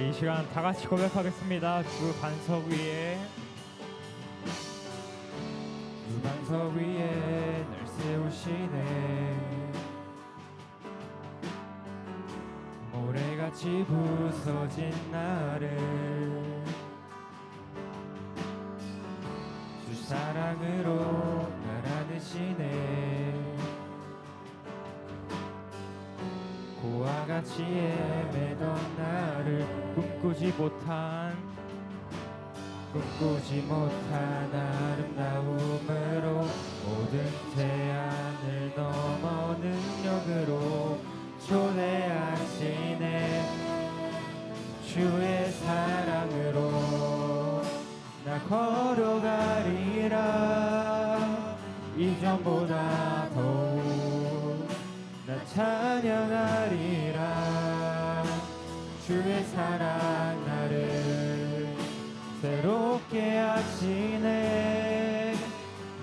네, 이 시간 다 같이 고백하겠습니다. 주 반석 위에 날 세우시네. 모래같이 부서진 나를 주 사랑으로 날 안으시네. 고와 같이 헤매던 나를 꿈꾸지 못한 아름다움으로 모든 제한을 넘어 능력으로 초대하시네. 주의 사랑으로 나 걸어가리라. 이전보다 더욱 나 찬양하리라. 주의 사랑 나를 새롭게 하시네.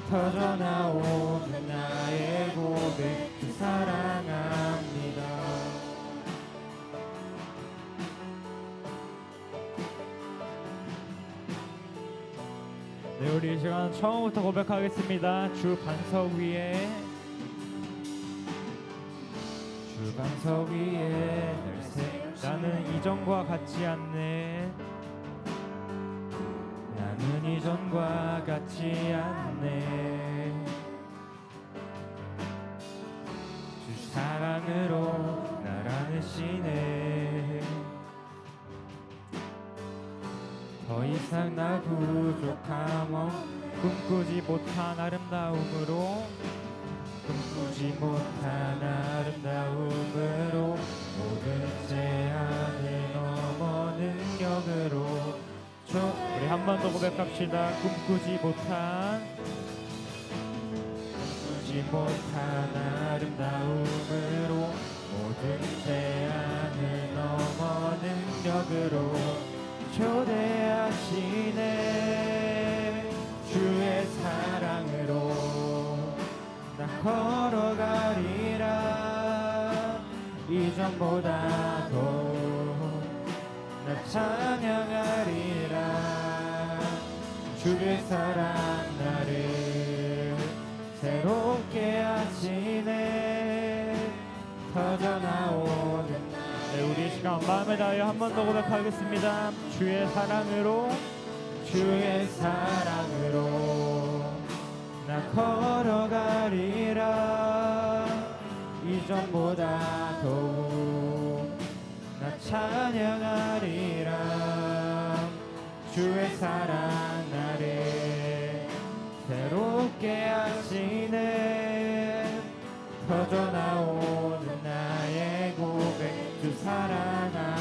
터져나오는 나의 고백 주 사랑합니다. 네, 우리 이 시간 처음부터 고백하겠습니다. 주 반석 위에 나는 이전과 같지 않네. 나는 이전과 같지 않네. 주 사랑으로 날 안으시네. 더 이상 나 부족함 꿈꾸지 못한 아름다움으로 모든 제한을 넘어 능력으로 우리 한 번 더 고백합시다. 꿈꾸지 못한 아름다움으로 모든 제한을 넘어 능력으로 초대하시네. 주의 사랑으로 나 걸어가리라. 이전보다 더욱 나 찬양하리라. 주의 사랑 나를 새롭게 하시네. 터져나오는 네, 우리 시간 마음에 다하여 한 번 더 고백하겠습니다. 주의 사랑으로 나 걸어가리라. 이전보다 더욱 나 찬양하리라. 주의 사랑 나를 새롭게 하시네. 터져나오는 나의 고백 주 사랑합니다.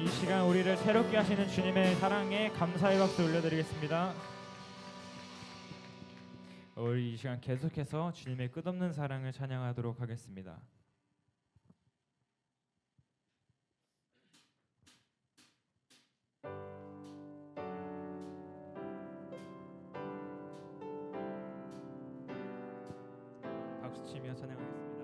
이 시간 우리를 새롭게 하시는 주님의 사랑에 감사의 박수 올려드리겠습니다. 우리 이 시간 계속해서 주님의 끝없는 사랑을 찬양하도록 하겠습니다. 박수치며 찬양하겠습니다.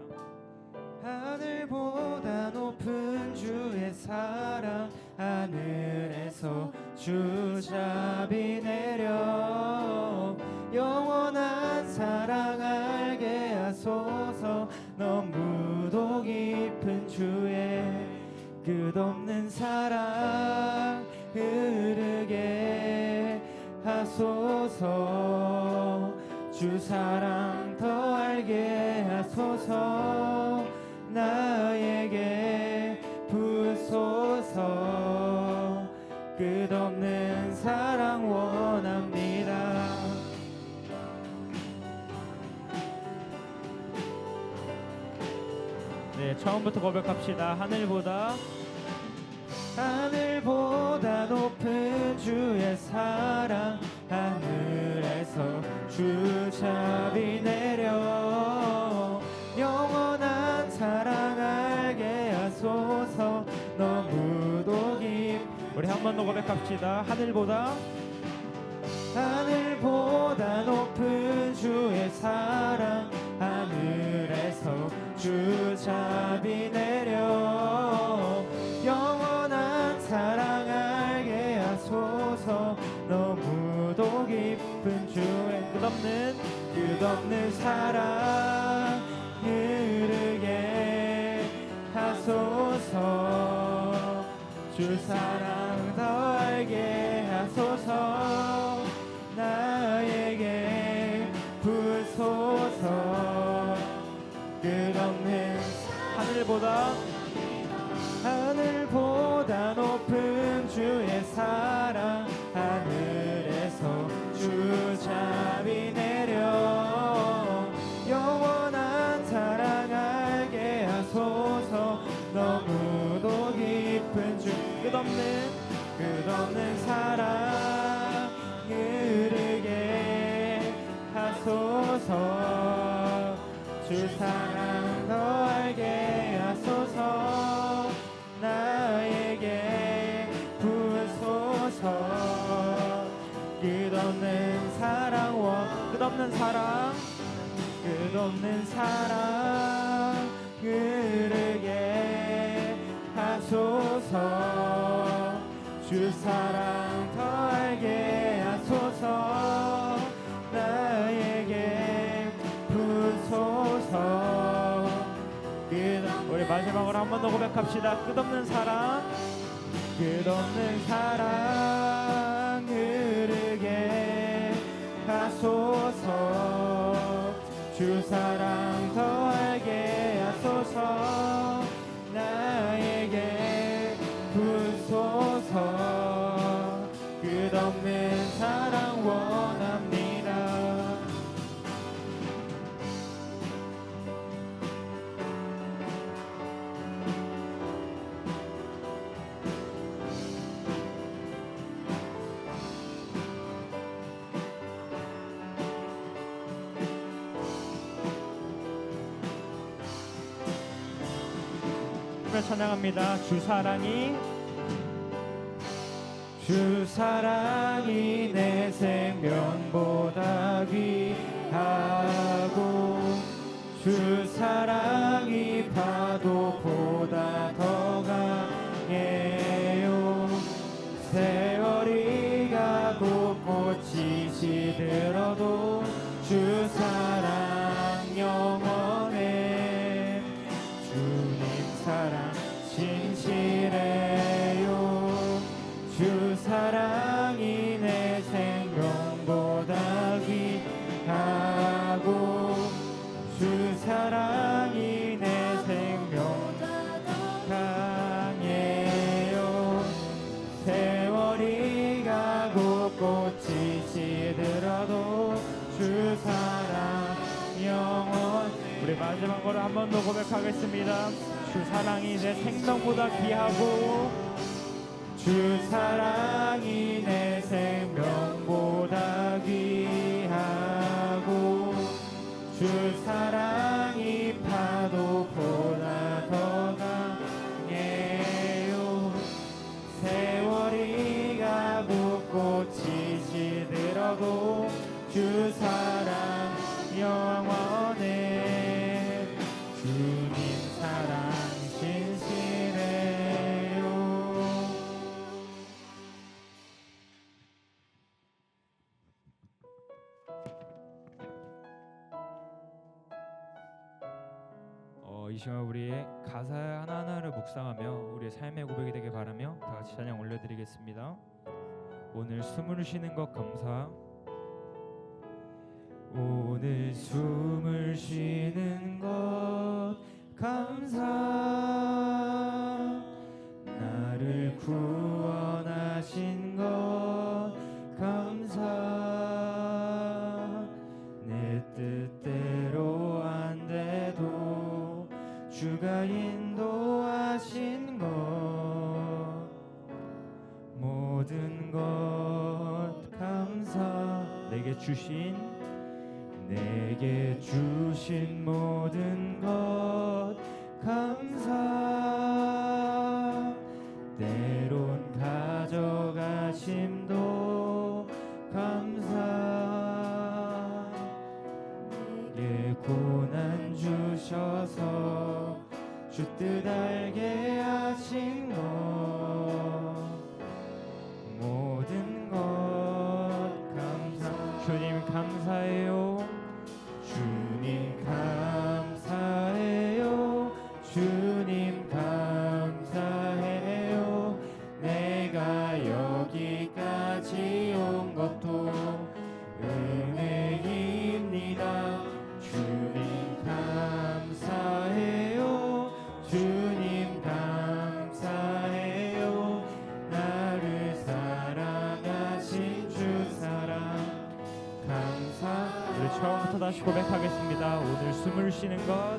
하늘보다 높은 주의 사랑 하늘에서 주잡이 내려 영원한 사랑 알게 하소서. 너무도 깊은 주의 끝없는 사랑 흐르게 하소서. 주 사랑 더 알게 하소서. 나에게 부소서. 끝없는 사랑 원합니다. 네, 처음부터 고백합시다. 하늘보다 높은 주의 사랑 하늘에서 주잡이 내려 영원한 사랑 알게 하소서. 너무도 깊 우리 한 번 더 고백합시다. 하늘보다 높은 주의 사랑 하늘에서 주잡이 내려 영원한 사랑 알게 하소서. 너무도 깊은 주의 끝없는 사랑 흐르게 하소서. 주 사랑 더 알게 하소서. 나에게 부소서. 끝없는 하늘보다 높은 주의 사랑 하늘에서 주잡이 내려 영원한 사랑 알게 하소서. 너무도 깊은 주 끝없는 사랑 흐르게 하소서. 주 사랑 더 알게 하소서. 나에게 부소서. 끝없는 사랑 흐르게 하소서. 주 사랑 더 알게 하소서. 나에게 부소서. 우리 마지막으로 한 번 더 고백합시다. 끝없는 사랑 흐르게 하소서. 주 사랑 더 알게 하소서. 나에게 부소서. 끝없는 사랑 원합니다. 찬양합니다. 주 사랑이 내 생명보다 귀하고 주 사랑이 파도보다 더 강해요. 세월이 가고 꽃이 시들어도 주 사랑 영원해. 주님 사랑 진실해요. 주 사랑이 내 생명보다 귀하고 주 사랑이 내 생명보다 강해요. 세월이 가고 꽃이 시들어도 주 사랑 영원. 우리 마지막으로 한 번 더 고백하겠습니다. 주 사랑이 내 생명보다 귀하고 주 사랑이 내 생명보다 귀하고 주 사랑이 파도보다 더 강해요. 세월이 가고 꽃이 시들어도 주 사랑 영원해. 주님 사랑 진실해요. 이 시간 우리의 가사 하나하나를 묵상하며 우리의 삶의 고백이 되길 바라며 다 같이 찬양 올려드리겠습니다. 오늘 숨을 쉬는 것 감사. 오늘 숨을 쉬는 것 감사. 나를 구원하신 것 감사. 내 뜻대로 안 돼도 주가 인도하신 것 모든 것 감사. 내게 주신 내게 주신 모든 것 감사. 때론 가져가심도 감사. 내게 고난 주셔서 주 뜻 알게 하신 것 모든 것 감사. 주님 감사해요. 주님 감사해요. 주님 감사해요. 내가 여기까지 온 것도 은혜입니다. 주님 감사해요. 주님 감사해요. 나를 사랑하신 주 사랑 감사. 우리 처음부터 다시 고백하겠습니다. 오늘 숨을 쉬는 것,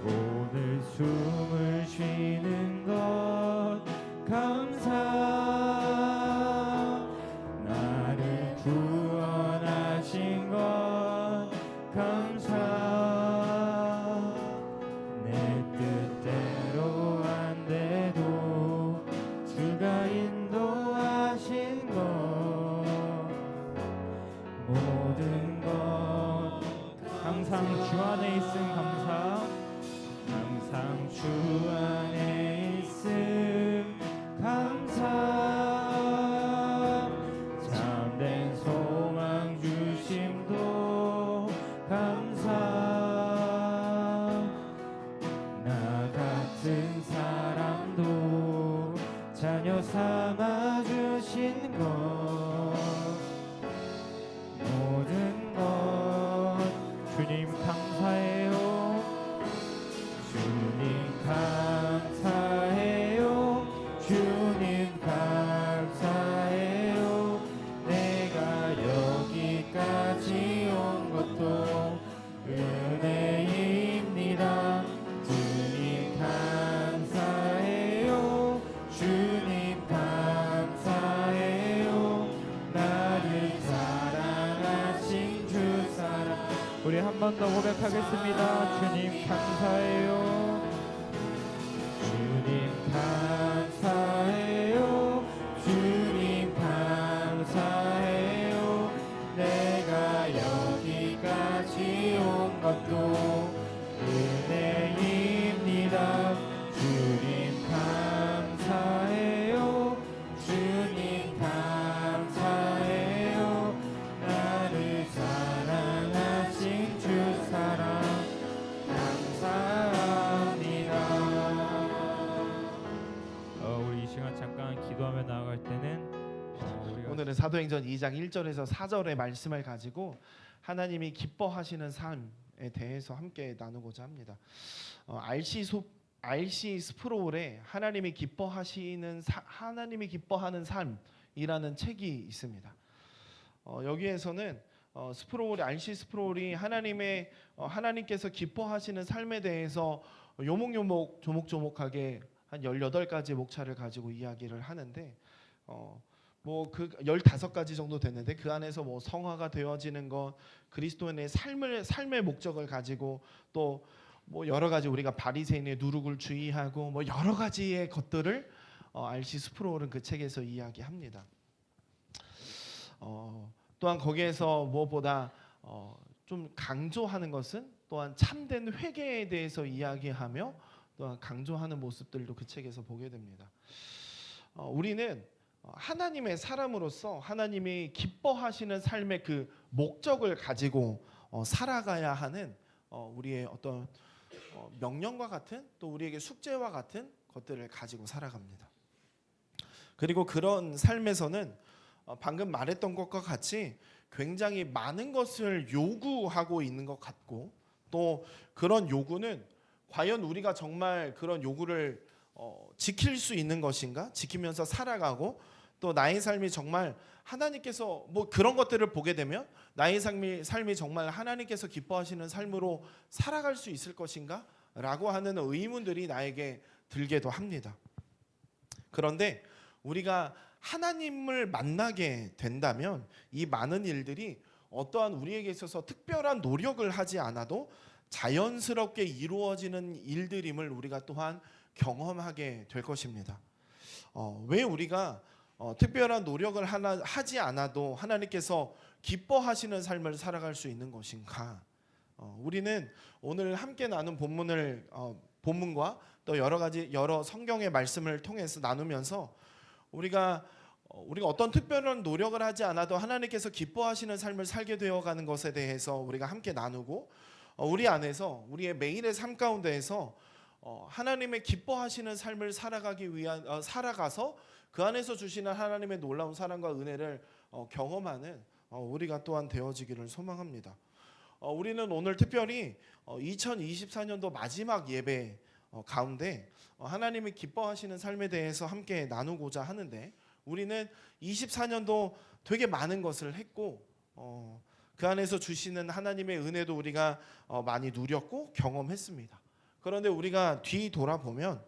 오늘 숨을 쉬는 것 감사. 나를 구원하신 것 감사. 내 뜻대로 안 돼도 주가 인도하신 것 모든 것 항상 주 안에 있음 감사. 항상 주 안에 있음 감사. 참된 소망 주심도 감사. 나 같은 사람도 자녀 삼아 주신 것 모든 것 주님 감사해요. 주님 감사해요. 주님 감사해요. 내가 여기까지 온 것도 은혜입니다. 주님 감사해요. 주님 감사해요. 나를 사랑하신 주 사랑. 우리 한 번 더 고백하겠습니다. 주님 감사해요. 주님 감사해요. 주님 감사해요. 내가 여기까지 온 것도 은혜입니다. 주님 감사해요. 주님 감사해요. 나를 사랑하신 주 사랑 우리 이 시간 잠깐 기도하며 나아갈 때는 우리가 오늘은 사도행전 2장 1절에서 4절의 말씀을 가지고 하나님이 기뻐하시는 삶에 대해서 함께 나누고자 합니다. RC 스프롤에 하나님이 기뻐하는 삶이라는 책이 있습니다. 여기에서는 RC 스프롤이 하나님께서 기뻐하시는 삶에 대해서 요목요목 조목조목하게 한 18가지 목차를 가지고 이야기를 하는데 그 15가지 정도 됐는데 그 안에서 뭐 성화가 되어지는 것, 그리스도인의 삶의 목적을 가지고 또 뭐 여러 가지 우리가 바리새인의 누룩을 주의하고 뭐 여러 가지의 것들을 RC 스프롤은 그 책에서 이야기합니다. 또한 거기에서 무엇보다 좀 강조하는 것은 또한 참된 회개에 대해서 이야기하며 또한 강조하는 모습들도 그 책에서 보게 됩니다. 우리는 하나님의 사람으로서 하나님이 기뻐하시는 삶의 그 목적을 가지고 살아가야 하는 우리의 어떤 명령과 같은 또 우리에게 숙제와 같은 것들을 가지고 살아갑니다. 그리고 그런 삶에서는 방금 말했던 것과 같이 굉장히 많은 것을 요구하고 있는 것 같고 또 그런 요구는 과연 우리가 정말 그런 요구를 지킬 수 있는 것인가? 지키면서 살아가고 또 나의 삶이 정말 하나님께서 뭐 그런 것들을 보게 되면 나의 삶이 정말 하나님께서 기뻐하시는 삶으로 살아갈 수 있을 것인가? 라고 하는 의문들이 나에게 들기도 합니다. 그런데 우리가 하나님을 만나게 된다면 이 많은 일들이 어떠한 우리에게 있어서 특별한 노력을 하지 않아도 자연스럽게 이루어지는 일들임을 우리가 또한 경험하게 될 것입니다. 왜 우리가 특별한 노력을 하지 않아도 하나님께서 기뻐하시는 삶을 살아갈 수 있는 것인가? 우리는 오늘 함께 나눈 본문과 또 여러 성경의 말씀을 통해서 나누면서 우리가 어떤 특별한 노력을 하지 않아도 하나님께서 기뻐하시는 삶을 살게 되어가는 것에 대해서 우리가 함께 나누고 우리 안에서 우리의 매일의 삶 가운데에서 하나님의 기뻐하시는 삶을 살아가서 그 안에서 주시는 하나님의 놀라운 사랑과 은혜를 경험하는 우리가 또한 되어지기를 소망합니다. 우리는 오늘 특별히 2024년도 마지막 예배 가운데 하나님이 기뻐하시는 삶에 대해서 함께 나누고자 하는데, 우리는 24년도 되게 많은 것을 했고 그 안에서 주시는 하나님의 은혜도 우리가 많이 누렸고 경험했습니다. 그런데 우리가 뒤 돌아보면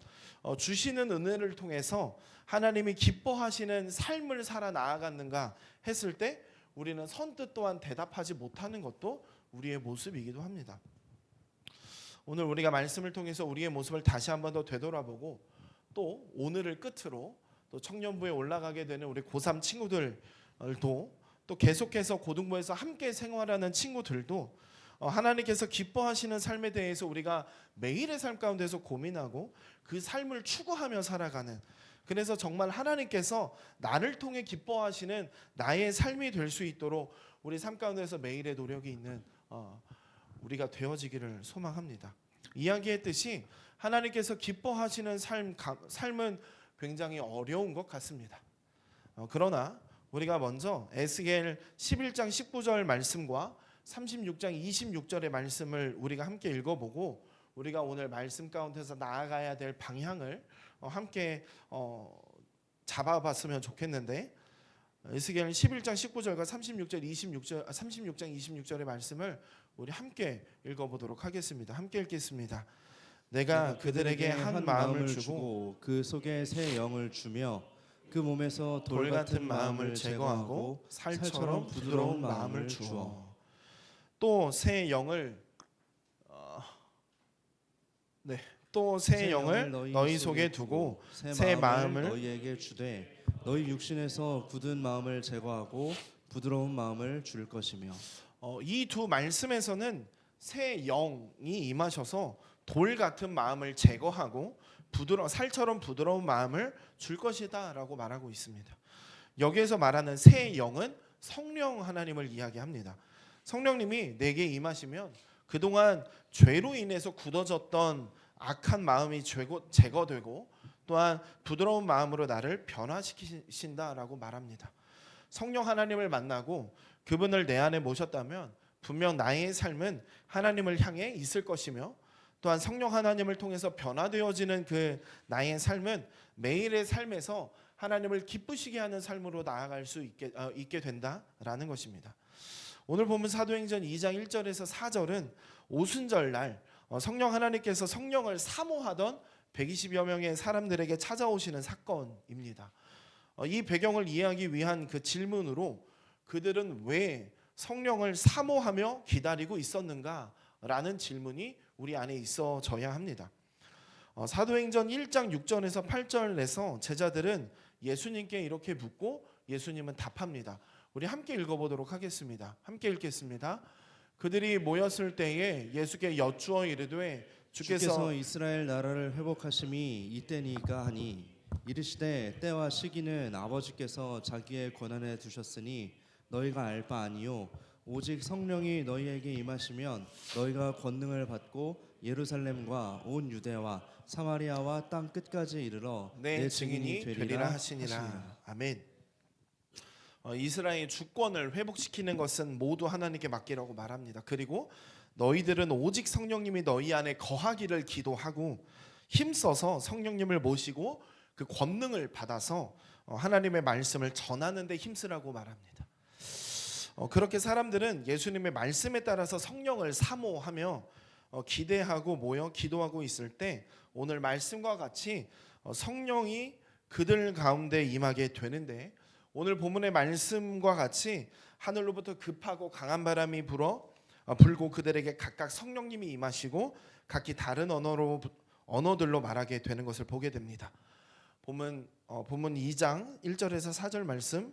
주시는 은혜를 통해서 하나님이 기뻐하시는 삶을 살아 나아갔는가 했을 때 우리는 선뜻 또한 대답하지 못하는 것도 우리의 모습이기도 합니다. 오늘 우리가 말씀을 통해서 우리의 모습을 다시 한번 더 되돌아보고 또 오늘을 끝으로 또 청년부에 올라가게 되는 우리 고3 친구들도 또 계속해서 고등부에서 함께 생활하는 친구들도 하나님께서 기뻐하시는 삶에 대해서 우리가 매일의 삶 가운데서 고민하고 그 삶을 추구하며 살아가는, 그래서 정말 하나님께서 나를 통해 기뻐하시는 나의 삶이 될 수 있도록 우리 삶 가운데서 매일의 노력이 있는 우리가 되어지기를 소망합니다. 이야기했듯이 하나님께서 기뻐하시는 삶은 굉장히 어려운 것 같습니다. 그러나 우리가 먼저 에스겔 11장 19절 말씀과 36장 26절의 말씀을 우리가 함께 읽어보고 우리가 오늘 말씀 가운데서 나아가야 될 방향을 함께 잡아봤으면 좋겠는데, 에스겔 11장 19절과 36장 26절의 말씀을 우리 함께 읽어보도록 하겠습니다. 함께 읽겠습니다. 내가 그들에게 한 마음을 주고 그 속에 새 영을 주며 그 몸에서 돌 같은 마음을 제거하고 살처럼 부드러운 마음을 주어. 또 새 영을 너희 속에 두고 새 마음을 너희에게 주되 너희 육신에서 굳은 마음을 제거하고 부드러운 마음을 줄 것이며. 이 두 말씀에서는 새 영이 임하셔서 돌 같은 마음을 제거하고 살처럼 부드러운 마음을 줄 것이다라고 말하고 있습니다. 여기에서 말하는 새 영은 성령 하나님을 이야기합니다. 성령님이 내게 임하시면 그동안 죄로 인해서 굳어졌던 악한 마음이 제거되고 또한 부드러운 마음으로 나를 변화시키신다라고 말합니다. 성령 하나님을 만나고 그분을 내 안에 모셨다면 분명 나의 삶은 하나님을 향해 있을 것이며, 또한 성령 하나님을 통해서 변화되어지는 그 나의 삶은 매일의 삶에서 하나님을 기쁘시게 하는 삶으로 나아갈 수 있게 된다라는 것입니다. 오늘 본문 사도행전 2장 1절에서 4절은 오순절날 성령 하나님께서 성령을 사모하던 120여 명의 사람들에게 찾아오시는 사건입니다. 이 배경을 이해하기 위한 그 질문으로 그들은 왜 성령을 사모하며 기다리고 있었는가라는 질문이 우리 안에 있어져야 합니다. 사도행전 1장 6절에서 8절에서 제자들은 예수님께 이렇게 묻고 예수님은 답합니다. 우리 함께 읽어보도록 하겠습니다. 함께 읽겠습니다. 그들이 모였을 때에 예수께 여쭈어 이르되 주께서 이스라엘 나라를 회복하심이 이때니까 하니 이르시되 때와 시기는 아버지께서 자기의 권한에 두셨으니 너희가 알 바 아니요 오직 성령이 너희에게 임하시면 너희가 권능을 받고 예루살렘과 온 유대와 사마리아와 땅 끝까지 이르러 내 증인이 되리라 하시니라. 아멘. 이스라엘의 주권을 회복시키는 것은 모두 하나님께 맡기라고 말합니다. 그리고 너희들은 오직 성령님이 너희 안에 거하기를 기도하고 힘써서 성령님을 모시고 그 권능을 받아서 하나님의 말씀을 전하는 데 힘쓰라고 말합니다. 그렇게 사람들은 예수님의 말씀에 따라서 성령을 사모하며 기대하고 모여 기도하고 있을 때 오늘 말씀과 같이 성령이 그들 가운데 임하게 되는데, 오늘 본문의 말씀과 같이 하늘로부터 급하고 강한 바람이 불고 그들에게 각각 성령님이 임하시고 각기 다른 언어들로 말하게 되는 것을 보게 됩니다. 본문 2장 1절에서 4절 말씀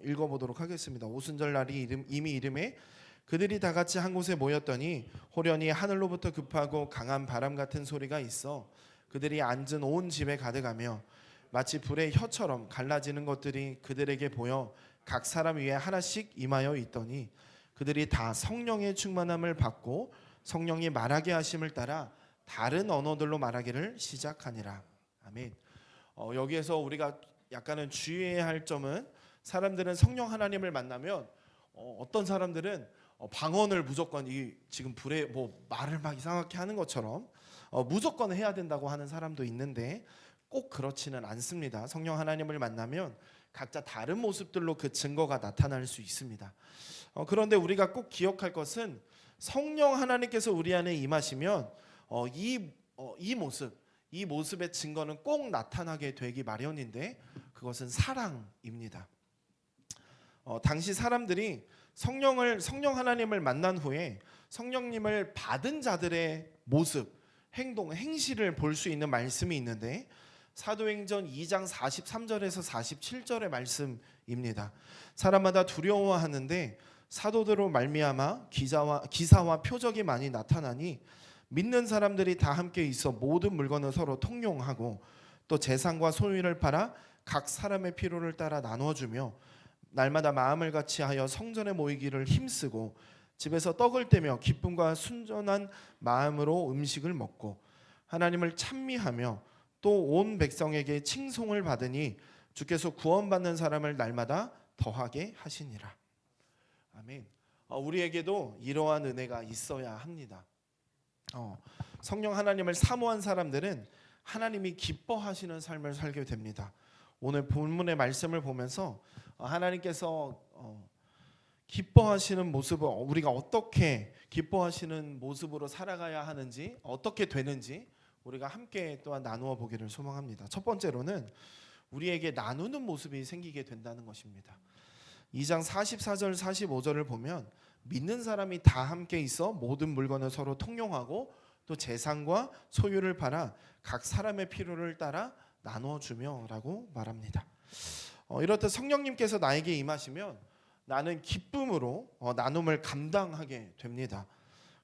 읽어보도록 하겠습니다. 오순절 날이 이미 이름에 그들이 다 같이 한 곳에 모였더니 호련히 하늘로부터 급하고 강한 바람 같은 소리가 있어 그들이 앉은 온 집에 가득하며 마치 불의 혀처럼 갈라지는 것들이 그들에게 보여 각 사람 위에 하나씩 임하여 있더니 그들이 다 성령의 충만함을 받고 성령이 말하게 하심을 따라 다른 언어들로 말하기를 시작하니라. 아멘. 여기에서 우리가 약간은 주의해야 할 점은 사람들은 성령 하나님을 만나면 어떤 사람들은 방언을 무조건 지금 불에 말을 막 이상하게 하는 것처럼 무조건 해야 된다고 하는 사람도 있는데 꼭 그렇지는 않습니다. 성령 하나님을 만나면 각자 다른 모습들로 그 증거가 나타날 수 있습니다. 그런데 우리가 꼭 기억할 것은 성령 하나님께서 우리 안에 임하시면 이 모습의 증거는 꼭 나타나게 되기 마련인데 그것은 사랑입니다. 당시 사람들이 성령 하나님을 만난 후에 성령님을 받은 자들의 모습, 행동, 행실을 볼 수 있는 말씀이 있는데 사도행전 2장 43절에서 47절의 말씀입니다. 사람마다 두려워하는데 사도들로 말미암아 기사와 표적이 많이 나타나니 믿는 사람들이 다 함께 있어 모든 물건을 서로 통용하고 또 재산과 소유를 팔아 각 사람의 필요를 따라 나눠주며 날마다 마음을 같이하여 성전에 모이기를 힘쓰고 집에서 떡을 떼며 기쁨과 순전한 마음으로 음식을 먹고 하나님을 찬미하며 또 온 백성에게 칭송을 받으니 주께서 구원받는 사람을 날마다 더하게 하시니라. 아멘. 우리에게도 이러한 은혜가 있어야 합니다. 성령 하나님을 사모한 사람들은 하나님이 기뻐하시는 삶을 살게 됩니다. 오늘 본문의 말씀을 보면서 하나님께서 기뻐하시는 모습을 우리가 어떻게 기뻐하시는 모습으로 살아가야 하는지 어떻게 되는지 우리가 함께 또한 나누어 보기를 소망합니다. 첫 번째로는 우리에게 나누는 모습이 생기게 된다는 것입니다. 2장 44절 45절을 보면 믿는 사람이 다 함께 있어 모든 물건을 서로 통용하고 또 재산과 소유를 팔아 각 사람의 필요를 따라 나눠주며 라고 말합니다. 이렇듯 성령님께서 나에게 임하시면 나는 기쁨으로 나눔을 감당하게 됩니다.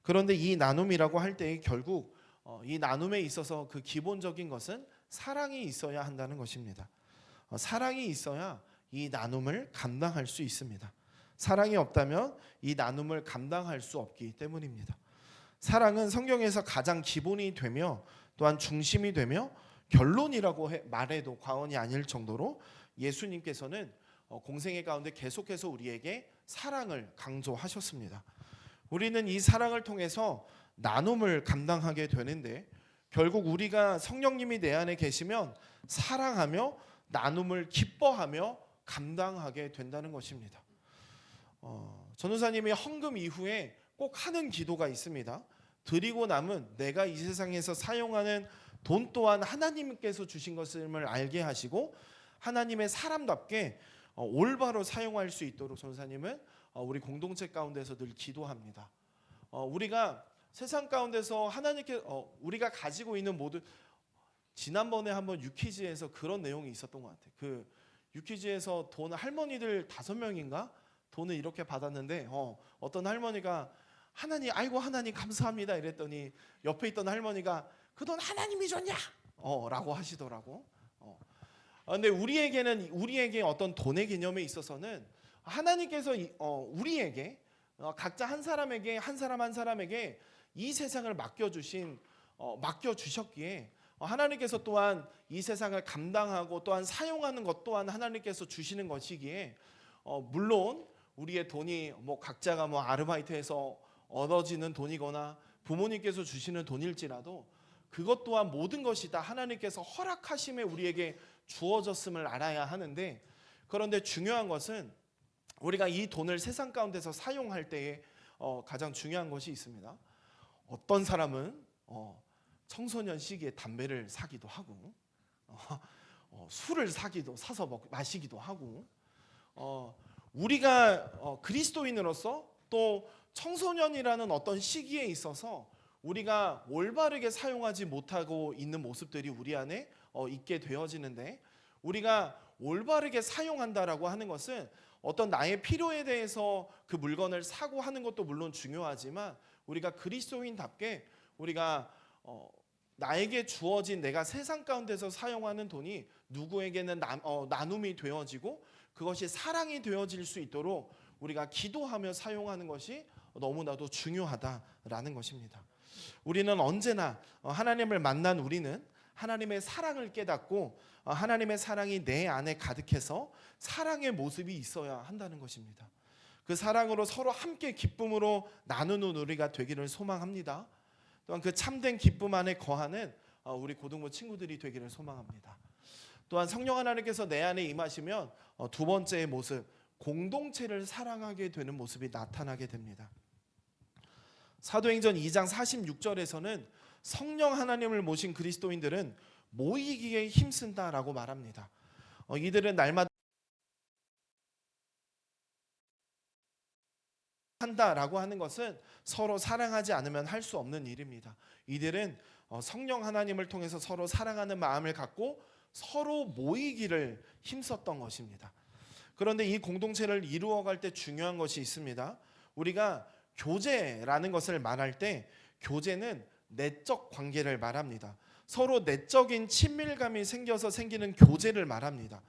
그런데 이 나눔이라고 할 때 결국 이 나눔에 있어서 그 기본적인 것은 사랑이 있어야 한다는 것입니다. 사랑이 있어야 이 나눔을 감당할 수 있습니다. 사랑이 없다면 이 나눔을 감당할 수 없기 때문입니다. 사랑은 성경에서 가장 기본이 되며 또한 중심이 되며 결론이라고 말해도 과언이 아닐 정도로 예수님께서는 공생애 가운데 계속해서 우리에게 사랑을 강조하셨습니다. 우리는 이 사랑을 통해서 나눔을 감당하게 되는데 결국 우리가 성령님이 내 안에 계시면 사랑하며 나눔을 기뻐하며 감당하게 된다는 것입니다. 전도사님이 헌금 이후에 꼭 하는 기도가 있습니다. 드리고 남은 내가 이 세상에서 사용하는 돈 또한 하나님께서 주신 것임을 알게 하시고 하나님의 사람답게 올바로 사용할 수 있도록 전도사님은 우리 공동체 가운데서 늘 기도합니다. 우리가 세상 가운데서 하나님께 우리가 가지고 있는 모든 지난번에 한번 유퀴즈에서 그런 내용이 있었던 것 같아요. 그 유퀴즈에서 돈 할머니들 5명인가 돈을 이렇게 받았는데 어떤 할머니가 하나님 아이고 하나님 감사합니다 이랬더니 옆에 있던 할머니가 그 돈 하나님이 줬냐? 라고 하시더라고. 근데 우리에게 어떤 돈의 개념에 있어서는 하나님께서 우리에게 각자 한 사람에게 한 사람에게 이 세상을 맡겨주셨기에 하나님께서 또한 이 세상을 감당하고 또한 사용하는 것 또한 하나님께서 주시는 것이기에 물론 우리의 돈이 각자가 아르바이트해서 얻어지는 돈이거나 부모님께서 주시는 돈일지라도 그것 또한 모든 것이 다 하나님께서 허락하심에 우리에게 주어졌음을 알아야 하는데 그런데 중요한 것은 우리가 이 돈을 세상 가운데서 사용할 때에 가장 중요한 것이 있습니다. 어떤 사람은 청소년 시기에 담배를 사기도 하고 술을 사서 마시기도 하고 우리가 그리스도인으로서 또 청소년이라는 어떤 시기에 있어서 우리가 올바르게 사용하지 못하고 있는 모습들이 우리 안에 있게 되어지는데, 우리가 올바르게 사용한다라고 하는 것은 어떤 나의 필요에 대해서 그 물건을 사고 하는 것도 물론 중요하지만, 우리가 그리스도인답게 우리가 나에게 주어진 내가 세상 가운데서 사용하는 돈이 누구에게는 나눔이 되어지고 그것이 사랑이 되어질 수 있도록 우리가 기도하며 사용하는 것이 너무나도 중요하다라는 것입니다. 우리는 언제나 하나님을 만난 우리는 하나님의 사랑을 깨닫고 하나님의 사랑이 내 안에 가득해서 사랑의 모습이 있어야 한다는 것입니다. 그 사랑으로 서로 함께 기쁨으로 나누는 우리가 되기를 소망합니다. 또한 그 참된 기쁨 안에 거하는 우리 고등부 친구들이 되기를 소망합니다. 또한 성령 하나님께서 내 안에 임하시면 두 번째의 모습, 공동체를 사랑하게 되는 모습이 나타나게 됩니다. 사도행전 2장 46절에서는 성령 하나님을 모신 그리스도인들은 모이기에 힘쓴다라고 말합니다. 이들은 날마다 한다라고 하는 것은 서로 사랑하지 않으면 할 수 없는 일입니다. 이들은 성령 하나님을 통해서 서로 사랑하는 마음을 갖고 서로 모이기를 힘썼던 것입니다. 그런데 이 공동체를 이루어갈 때 중요한 것이 있습니다. 우리가 교제라는 것을 말할 때 교제는 내적 관계를 말합니다. 서로 내적인 친밀감이 생겨서 생기는 교제를 말합니다.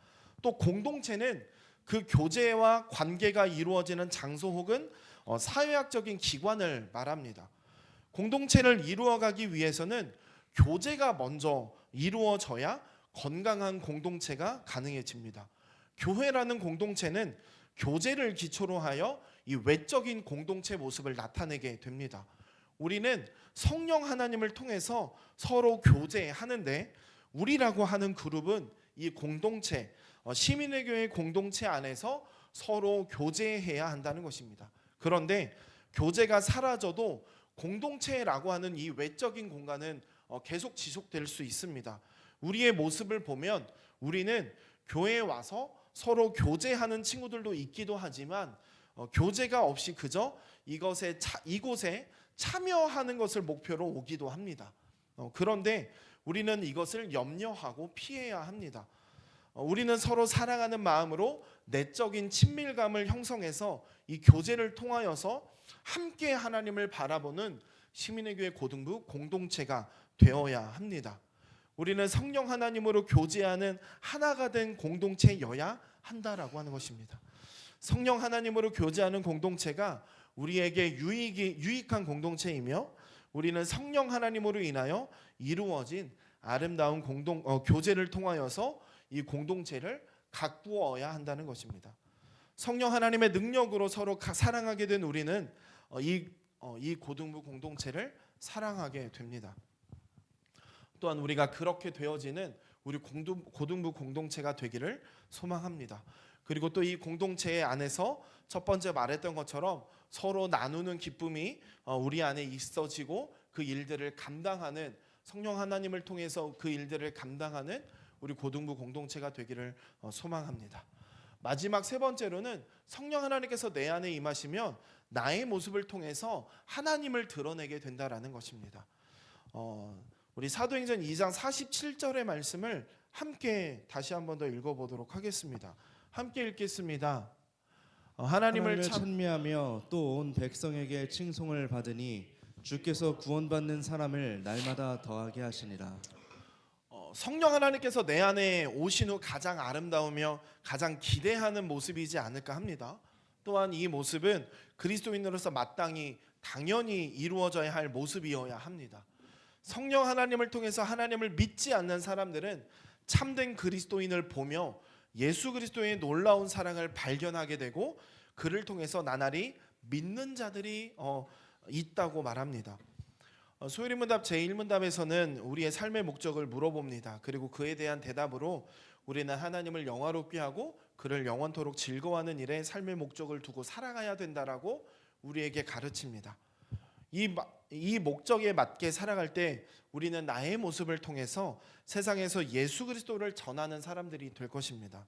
또 공동체는 그 교제와 관계가 이루어지는 장소 혹은 사회학적인 기관을 말합니다. 공동체를 이루어가기 위해서는 교제가 먼저 이루어져야 건강한 공동체가 가능해집니다. 교회라는 공동체는 교제를 기초로 하여 이 외적인 공동체 모습을 나타내게 됩니다. 우리는 성령 하나님을 통해서 서로 교제하는데, 우리라고 하는 그룹은 이 공동체, 시민의 교회 공동체 안에서 서로 교제해야 한다는 것입니다. 그런데 교제가 사라져도 공동체라고 하는 이 외적인 공간은 계속 지속될 수 있습니다. 우리의 모습을 보면 우리는 교회에 와서 서로 교제하는 친구들도 있기도 하지만 교제가 없이 그저 이곳에 참여하는 것을 목표로 오기도 합니다. 그런데 우리는 이것을 염려하고 피해야 합니다. 우리는 서로 사랑하는 마음으로 내적인 친밀감을 형성해서 이 교제를 통하여서 함께 하나님을 바라보는 시민의 교회 고등부 공동체가 되어야 합니다. 우리는 성령 하나님으로 교제하는 하나가 된 공동체여야 한다라고 하는 것입니다. 성령 하나님으로 교제하는 공동체가 우리에게 유익한 공동체이며, 우리는 성령 하나님으로 인하여 이루어진 아름다운 교제를 통하여서 이 공동체를 가꾸어야 한다는 것입니다. 성령 하나님의 능력으로 서로 사랑하게 된 우리는 이 고등부 공동체를 사랑하게 됩니다. 또한 우리가 그렇게 되어지는 우리 고등부 공동체가 되기를 소망합니다. 그리고 또 이 공동체 안에서 첫 번째 말했던 것처럼 서로 나누는 기쁨이 우리 안에 있어지고 그 일들을 감당하는, 성령 하나님을 통해서 그 일들을 감당하는 우리 고등부 공동체가 되기를 소망합니다. 마지막 세 번째로는 성령 하나님께서 내 안에 임하시면 나의 모습을 통해서 하나님을 드러내게 된다라는 것입니다. 우리 사도행전 2장 47절의 말씀을 함께 다시 한 번 더 읽어보도록 하겠습니다. 함께 읽겠습니다. 하나님을 찬미하며 또 온 백성에게 칭송을 받으니 주께서 구원받는 사람을 날마다 더하게 하시니라. 성령 하나님께서 내 안에 오신 후 가장 아름다우며 가장 기대하는 모습이지 않을까 합니다. 또한 이 모습은 그리스도인으로서 마땅히 당연히 이루어져야 할 모습이어야 합니다. 성령 하나님을 통해서 하나님을 믿지 않는 사람들은 참된 그리스도인을 보며 예수 그리스도의 놀라운 사랑을 발견하게 되고 그를 통해서 나날이 믿는 자들이 있다고 말합니다. 소요리문답 제1문답에서는 우리의 삶의 목적을 물어봅니다. 그리고 그에 대한 대답으로 우리는 하나님을 영화롭게 하고 그를 영원토록 즐거워하는 일에 삶의 목적을 두고 살아가야 된다라고 우리에게 가르칩니다. 이 목적에 맞게 살아갈 때 우리는 나의 모습을 통해서 세상에서 예수 그리스도를 전하는 사람들이 될 것입니다.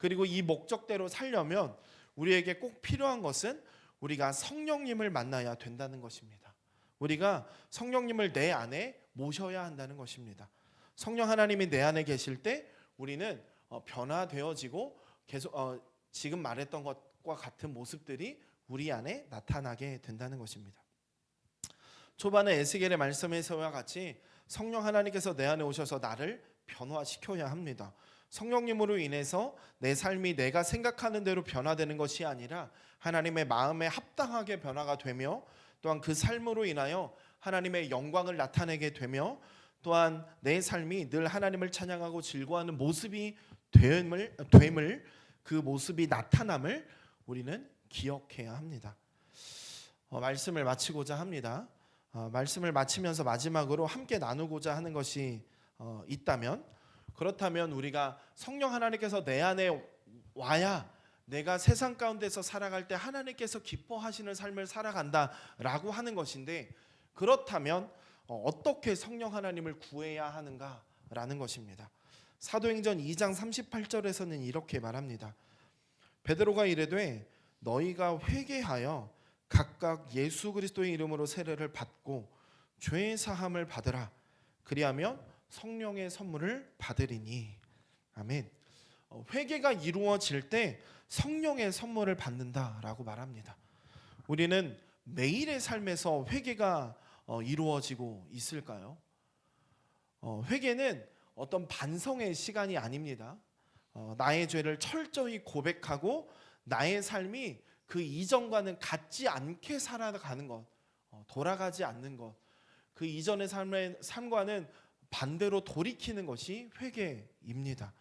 그리고 이 목적대로 살려면 우리에게 꼭 필요한 것은 우리가 성령님을 만나야 된다는 것입니다. 우리가 성령님을 내 안에 모셔야 한다는 것입니다. 성령 하나님이 내 안에 계실 때 우리는 변화되어지고 계속 지금 말했던 것과 같은 모습들이 우리 안에 나타나게 된다는 것입니다. 초반에 에스겔의 말씀에서와 같이 성령 하나님께서 내 안에 오셔서 나를 변화시켜야 합니다. 성령님으로 인해서 내 삶이 내가 생각하는 대로 변화되는 것이 아니라 하나님의 마음에 합당하게 변화가 되며, 또한 그 삶으로 인하여 하나님의 영광을 나타내게 되며, 또한 내 삶이 늘 하나님을 찬양하고 즐거워하는 모습이 됨을 그 모습이 나타남을 우리는 기억해야 합니다. 말씀을 마치고자 합니다. 말씀을 마치면서 마지막으로 함께 나누고자 하는 것이 있다면, 그렇다면 우리가 성령 하나님께서 내 안에 와야 내가 세상 가운데서 살아갈 때 하나님께서 기뻐하시는 삶을 살아간다라고 하는 것인데, 그렇다면 어떻게 성령 하나님을 구해야 하는가라는 것입니다. 사도행전 2장 38절에서는 이렇게 말합니다. 베드로가 이르되 너희가 회개하여 각각 예수 그리스도의 이름으로 세례를 받고 죄 사함을 받으라. 그리하면 성령의 선물을 받으리니. 아멘. 회개가 이루어질 때 성령의 선물을 받는다라고 말합니다. 우리는 매일의 삶에서 회개가 이루어지고 있을까요? 회개는 어떤 반성의 시간이 아닙니다. 나의 죄를 철저히 고백하고 나의 삶이 그 이전과는 같지 않게 살아가는 것, 돌아가지 않는 것, 그 이전의 삶과는 반대로 돌이키는 것이 회개입니다.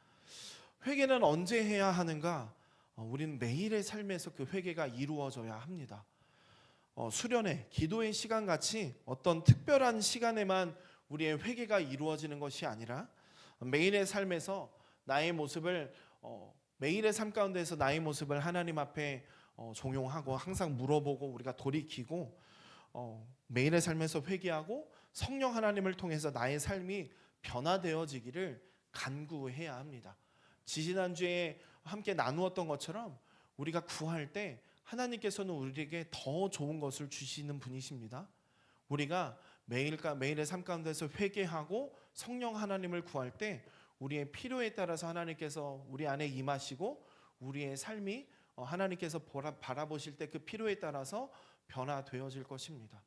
회개는 언제 해야 하는가? 우리는 매일의 삶에서 그 회개가 이루어져야 합니다. 수련회, 기도의 시간 같이 어떤 특별한 시간에만 우리의 회개가 이루어지는 것이 아니라 매일의 삶에서 나의 모습을 매일의 삶 가운데서 나의 모습을 하나님 앞에 종용하고 항상 물어보고 우리가 돌이키고 매일의 삶에서 회개하고 성령 하나님을 통해서 나의 삶이 변화되어지기를 간구해야 합니다. 지지난주에 함께 나누었던 것처럼 우리가 구할 때 하나님께서는 우리에게 더 좋은 것을 주시는 분이십니다. 우리가 매일의 삶 가운데서 회개하고 성령 하나님을 구할 때 우리의 필요에 따라서 하나님께서 우리 안에 임하시고 우리의 삶이 하나님께서 바라보실 때 그 필요에 따라서 변화되어질 것입니다.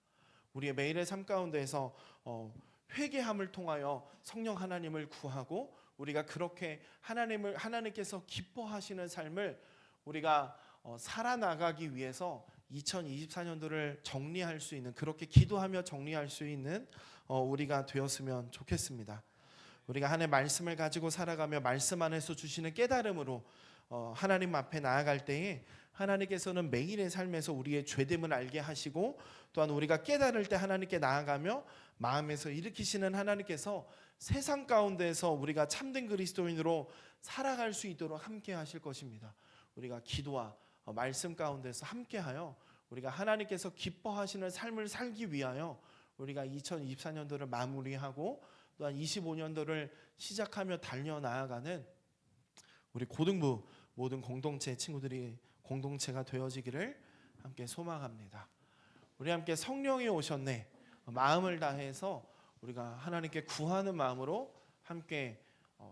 우리의 매일의 삶 가운데에서 회개함을 통하여 성령 하나님을 구하고 우리가 그렇게 하나님께서 기뻐하시는 삶을 우리가 살아나가기 위해서 2024년도를 정리할 수 있는, 그렇게 기도하며 정리할 수 있는 우리가 되었으면 좋겠습니다. 우리가 하나님의 말씀을 가지고 살아가며 말씀 안에서 주시는 깨달음으로 하나님 앞에 나아갈 때에 하나님께서는 매일의 삶에서 우리의 죄됨을 알게 하시고, 또한 우리가 깨달을 때 하나님께 나아가며 마음에서 일으키시는 하나님께서 세상 가운데서 우리가 참된 그리스도인으로 살아갈 수 있도록 함께 하실 것입니다. 우리가 기도와 말씀 가운데서 함께하여 우리가 하나님께서 기뻐하시는 삶을 살기 위하여 우리가 2024년도를 마무리하고 또한 25년도를 시작하며 달려나아가는 우리 고등부 모든 공동체 친구들이 공동체가 되어지기를 함께 소망합니다. 우리 함께 성령이 오셨네 마음을 다해서 우리가 하나님께 구하는 마음으로 함께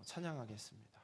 찬양하겠습니다.